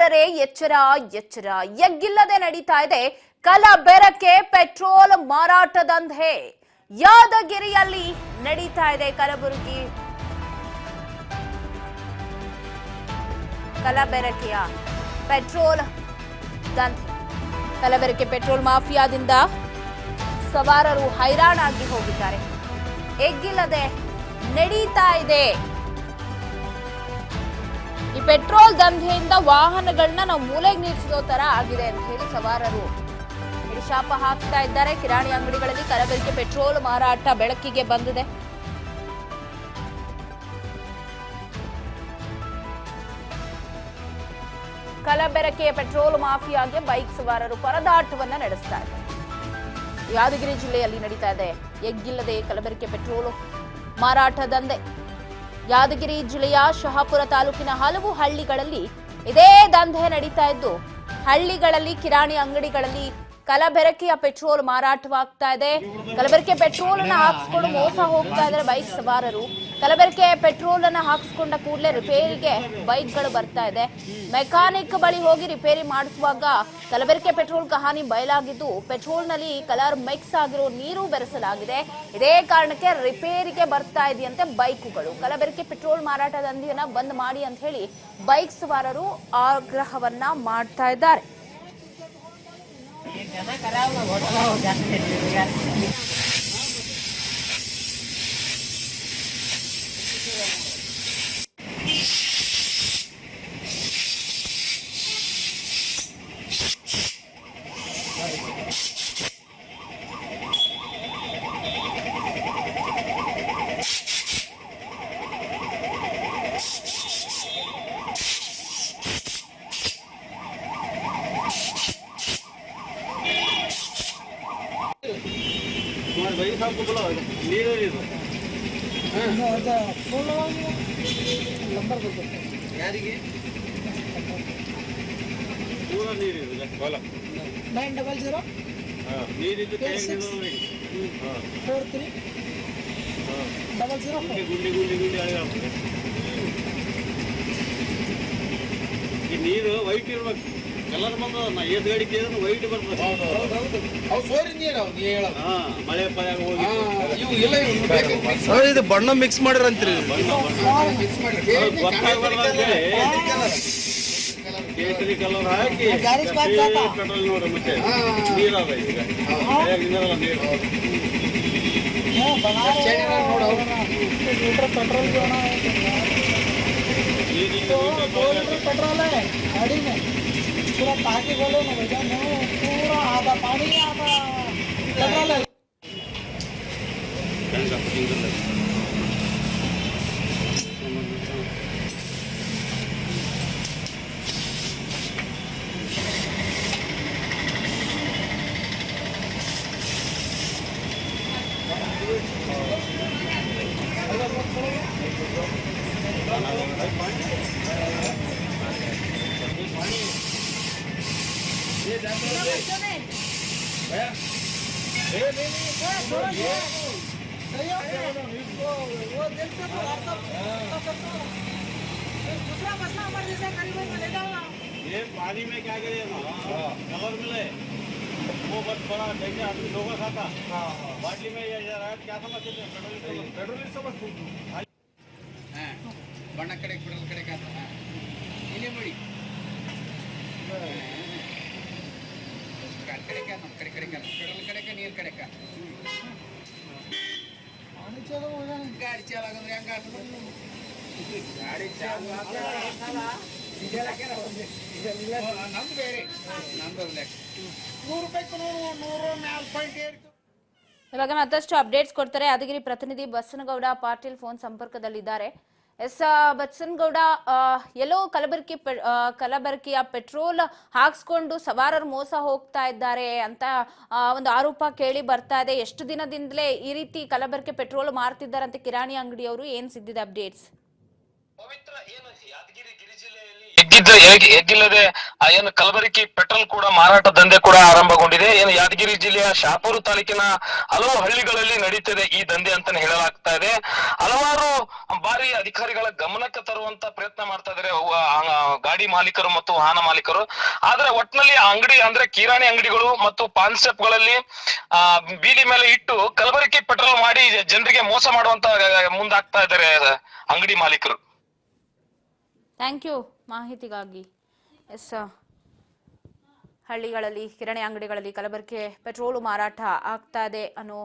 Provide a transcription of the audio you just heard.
ಸವಾರರೇ ಎಚ್ಚರ ಎಚ್ಚರ. ಎಗ್ಗಿಲ್ಲದೆ ನಡೀತಾ ಇದೆ ಕಲಬೆರಕೆ ಪೆಟ್ರೋಲ್ ಮಾರಾಟ ದಂಧೆ. ಯಾದಗಿರಿಯಲ್ಲಿ ನಡೀತಾ ಇದೆ ಕಲಬೆರಕೆಯ ಪೆಟ್ರೋಲ್ ದಂಧೆ. ಕಲಬೆರಕೆ ಪೆಟ್ರೋಲ್ ಮಾಫಿಯಾದಿಂದ ಸವಾರರು ಹೈರಾಣಾಗಿ ಹೋಗಿದ್ದಾರೆ. ಎಗ್ಗಿಲ್ಲದೆ ನಡೀತಾ ಇದೆ. ಈ ಪೆಟ್ರೋಲ್ ದಂಧೆಯಿಂದ ವಾಹನಗಳನ್ನ ನಾವು ಮೂಲೆಗೆ ನಿಲ್ಲಿಸೋ ತರ ಆಗಿದೆ ಅಂತ ಹೇಳಿ ಸವಾರರು ಶಾಪ ಹಾಕ್ತಾ ಇದ್ದಾರೆ. ಕಿರಾಣಿ ಅಂಗಡಿಗಳಲ್ಲಿ ಕಲಬೆರಕೆ ಪೆಟ್ರೋಲ್ ಮಾರಾಟ ಬೆಳಕಿಗೆ ಬಂದಿದೆ. ಕಲಬೆರಕೆಯ ಪೆಟ್ರೋಲ್ ಮಾಫಿಯಾಗೆ ಬೈಕ್ ಸವಾರರು ಪರದಾಟವನ್ನ ನಡೆಸ್ತಾ ಇದ್ದಾರೆ. ಯಾದಗಿರಿ ಜಿಲ್ಲೆಯಲ್ಲಿ ನಡೀತಾ ಇದೆ ಎಗ್ಗಿಲ್ಲದೆ ಕಲಬೆರಕೆ ಪೆಟ್ರೋಲ್ ಮಾರಾಟ ದಂಧೆ. ಯಾದಗಿರಿ ಜಿಲ್ಲೆಯ ಶಹಾಪುರ ತಾಲೂಕಿನ ಹಲವು ಹಳ್ಳಿಗಳಲ್ಲಿ ಇದೇ ದಂಧೆ ನಡೀತಾ ಇದ್ದು, ಹಳ್ಳಿಗಳಲ್ಲಿ ಕಿರಾಣಿ ಅಂಗಡಿಗಳಲ್ಲಿ ಕಲಬೆರಕೆಯ ಪೆಟ್ರೋಲ್ ಮಾರಾಟವಾಗ್ತಾ ಇದೆ. ಕಲಬೆರಕೆ ಪೆಟ್ರೋಲ್ ಅನ್ನ ಹಾಕಿಸ್ಕೊಂಡು ಮೋಸ ಹೋಗ್ತಾ ಇದ್ದಾರೆ ಬೈಕ್ ಸವಾರರು. ಕಲಬೆರಕೆ ಪೆಟ್ರೋಲ್ ಅನ್ನ ಹಾಕಿಸ್ಕೊಂಡ ಕೂಡಲೇ ರಿಪೇರಿಗೆ ಬೈಕ್ಗಳು ಬರ್ತಾ ಇದೆ. ಮೆಕ್ಯಾನಿಕ್ ಬಳಿ ಹೋಗಿ ರಿಪೇರಿ ಮಾಡಿಸುವಾಗ ಕಲಬೆರಕೆ ಪೆಟ್ರೋಲ್ ಕಹಾನಿ ಬಯಲಾಗಿದ್ದು, ಪೆಟ್ರೋಲ್ನಲ್ಲಿ ಕಲರ್ ಮಿಕ್ಸ್ ಆಗಿರೋ ನೀರು ಬೆರೆಸಲಾಗಿದೆ. ಇದೇ ಕಾರಣಕ್ಕೆ ರಿಪೇರಿಗೆ ಬರ್ತಾ ಇದೆಯಂತೆ ಬೈಕುಗಳು. ಕಲಬೆರಕೆ ಪೆಟ್ರೋಲ್ ಮಾರಾಟ ದಂಧೆಯನ್ನ ಬಂದ್ ಮಾಡಿ ಅಂತ ಹೇಳಿ ಬೈಕ್ ಸವಾರರು ಆಗ್ರಹವನ್ನ ಮಾಡ್ತಾ ಇದ್ದಾರೆ. भाई साहब को बुलाओ नीर नंबर यारिगे पूरा नीर बोला 900 हां नीर ಇದು ಟ್ಯಾಂಕ್ ಇದು ಹಾಂ 43 ಹಾಂ 00 ಗುಂಡಿ ಆಗ ಈ ನೀರು ವೈಟ್ ಇರಬೇಕು. ಕಲರ್ ಬಂದ ನಾ ಏತ್ ಗಾಡಿ ಕೇಳಿದ್ರೆ ವೈಟ್ ಬರ್ತದೆ. ಹೌದು ಅವು ಸೋರಿ ನೀರು ಅವು ನೀ ಹೇಳ ಮಳೆ ಪಯಾಗ ಹೋಗಿ ಇವು ಇಲ್ಲ ಇವು ಇದು ಬಣ್ಣ ಮಿಕ್ಸ್ ಮಾಡಿರಂತ್ರಿ. ಮಿಕ್ಸ್ ಮಾಡಿ ಗೊತ್ತಾಗಬಾರ್ದು ಕೇಸರಿ ಕಲರ್ ಹಾಕಿ ಪೆಟ್ರೋಲ್ ನೋಡ್ರಿ ಮತ್ತೆ ನೀರದ ಈಗ ನೀರಲ್ಲ ನೀರು पेट्रोल पेट्रोल है गाड़ी में पूरा टाकी बोलो ना भैया पूरा आधा पानी आधा पेट्रोल है. दूसरा मसला हमारे जैसे करीब में ले जाओ. ये पानी में क्या करे ना कलर मिले वो बहुत बड़ा देखिए आदमी लोगों खाता बाटली में ये जा रहा है. क्या समझते हैं पेट्रोल समझते हैं बಣ್ಣ ಕಡೆ ಪೆಟ್ರೋಲ್ ಕಡೆ ಕಾತ ಇಲ್ಲೇ ಮಾಡಿ ಕಡೆ ಕಾತ ನಮ್ಮ ಕಡೆ ಕಾತ ಪೆಟ್ರೋಲ್ ಕಡೆ ನೀರು ಕಡೆ ಕಾತ ಗಾಡಿ ಚಾಲಾಗಂದ್ರೆ ಹೆಂಗ ಗಾಡಿ ಚಾಲ ನಮ್ದು ಬೇರೆ ನಮ್ದು 100 ರೂಪಾಯಿ 100 ಮ್ಯಾಲ್ ಪಾಯಿಂಟ್ ಏರಿತು. ಇವಾಗ ಮತ್ತಷ್ಟು ಅಪ್ಡೇಟ್ಸ್ ಕೊಡ್ತಾರೆ ಯಾದಗಿರಿ ಪ್ರತಿನಿಧಿ ಬಸನಗೌಡ ಪಾಟೀಲ್ ಫೋನ್ ಸಂಪರ್ಕದಲ್ಲಿದ್ದಾರೆ. ಎಸ್ ಬಸನಗೌಡ, ಎಲ್ಲೋ ಕಲಬೆರಕೆಯ ಪೆಟ್ರೋಲ್ ಹಾಕ್ಸ್ಕೊಂಡು ಸವಾರರು ಮೋಸ ಹೋಗ್ತಾ ಇದ್ದಾರೆ ಅಂತ ಒಂದು ಆರೋಪ ಕೇಳಿ ಬರ್ತಾ ಇದೆ. ಎಷ್ಟು ದಿನದಿಂದಲೇ ಈ ರೀತಿ ಕಲಬೆರಕೆ ಪೆಟ್ರೋಲ್ ಮಾರ್ತಿದ್ದಾರಂತೆ ಕಿರಾಣಿ ಅಂಗಡಿಯವರು? ಏನ್ ಸಿದ್ದಿದೆ ಅಪ್ಡೇಟ್ಸ್? ಪವಿತ್ರ ಏನು ಯಾದಗಿರಿ ಗಿರಿ ಜಿಲ್ಲೆಯಲ್ಲಿ ಎಗ್ಗಿಲ್ಲದೆ ಏನು ಕಲಬೆರಕೆ ಪೆಟ್ರೋಲ್ ಕೂಡ ಮಾರಾಟ ದಂಧೆ ಕೂಡ ಆರಂಭಗೊಂಡಿದೆ. ಏನು ಯಾದಗಿರಿ ಜಿಲ್ಲೆಯ ಶಹಾಪುರ ತಾಲೂಕಿನ ಹಲವು ಹಳ್ಳಿಗಳಲ್ಲಿ ನಡೀತಿದೆ ಈ ದಂಧೆ ಅಂತಾನೆ ಹೇಳಲಾಗ್ತಾ ಇದೆ. ಹಲವಾರು ಬಾರಿ ಅಧಿಕಾರಿಗಳ ಗಮನಕ್ಕೆ ತರುವಂತ ಪ್ರಯತ್ನ ಮಾಡ್ತಾ ಇದಾರೆ ಗಾಡಿ ಮಾಲೀಕರು ಮತ್ತು ವಾಹನ ಮಾಲೀಕರು. ಆದ್ರೆ ಒಟ್ಟಿನಲ್ಲಿ ಅಂಗಡಿ ಅಂದ್ರೆ ಕಿರಾಣಿ ಅಂಗಡಿಗಳು ಮತ್ತು ಪಾನ್ ಶಾಪ್ ಗಳಲ್ಲಿ ಬೀದಿ ಮೇಲೆ ಇಟ್ಟು ಕಲಬೆರಕೆ ಪೆಟ್ರೋಲ್ ಮಾಡಿ ಜನರಿಗೆ ಮೋಸ ಮಾಡುವಂತ ಮುಂದಾಗ್ತಾ ಇದ್ದಾರೆ ಅಂಗಡಿ ಮಾಲೀಕರು. ಥ್ಯಾಂಕ್ ಯು ಮಾಹಿತಿಗಾಗಿ. ಎಸ್, ಹಳ್ಳಿಗಳಲ್ಲಿ ಕಿರಾಣಿ ಅಂಗಡಿಗಳಲ್ಲಿ ಕಲಬೆರಕೆ ಪೆಟ್ರೋಲು ಮಾರಾಟ ಆಗ್ತಾ ಇದೆ ಅನ್ನೋ